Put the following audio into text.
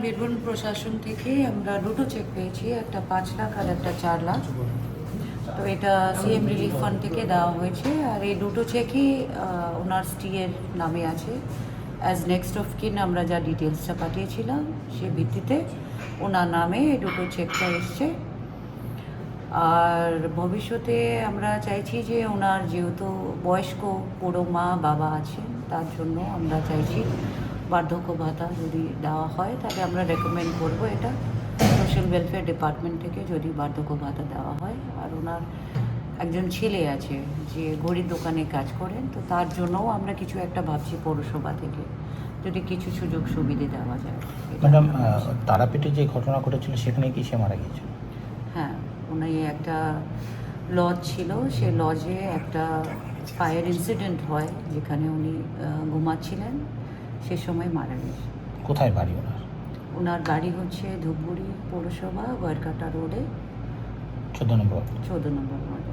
বীরভূম প্রশাসন থেকে আমরা দুটো চেক পেয়েছি, একটা 5 লাখ আর একটা 4 লাখ। তো এটা সিএম রিলিফ ফান্ড থেকে দেওয়া হয়েছে। আর এই দুটো চেকই ওনার স্ত্রীর নামে আছে। অ্যাজ নেক্সট অফ কিন আমরা যা ডিটেলসটা পাঠিয়েছিলাম সে ভিত্তিতে ওনার নামে এই দুটো চেকটা এসছে। আর ভবিষ্যতে আমরা চাইছি যে ওনার যেহেতু বয়স্ক পুরো মা বাবা আছেন, তার জন্য আমরা চাইছি বার্ধক্য ভাতা যদি দেওয়া হয় তাহলে আমরা রেকমেন্ড করব এটা সোশ্যাল ওয়েলফেয়ার ডিপার্টমেন্ট থেকে যদি বার্ধক্য ভাতা দেওয়া হয়। আর ওনার একজন ছেলে আছে যে ঘড়ির দোকানে কাজ করেন, তো তার জন্যও আমরা কিছু একটা ভাবছি পৌরসভা থেকে যদি কিছু সুযোগ সুবিধে দেওয়া যায়। ম্যাডাম, তারাপীঠে যে ঘটনা ঘটেছিল সেখানে কি সে মারা গিয়েছিল? হ্যাঁ, উনি একটা লজ ছিল, সে লজে একটা ফায়ার ইনসিডেন্ট হয় যেখানে উনি ঘুমাচ্ছিলেন, সে সময় মারা গেছে। কোথায় বাড়ি ওনার? ওনার বাড়ি হচ্ছে ধূপগুড়ি পৌরসভা ওয়ারকাটা রোডে 14 নম্বর। 14 নম্বর ওয়ার্ডে।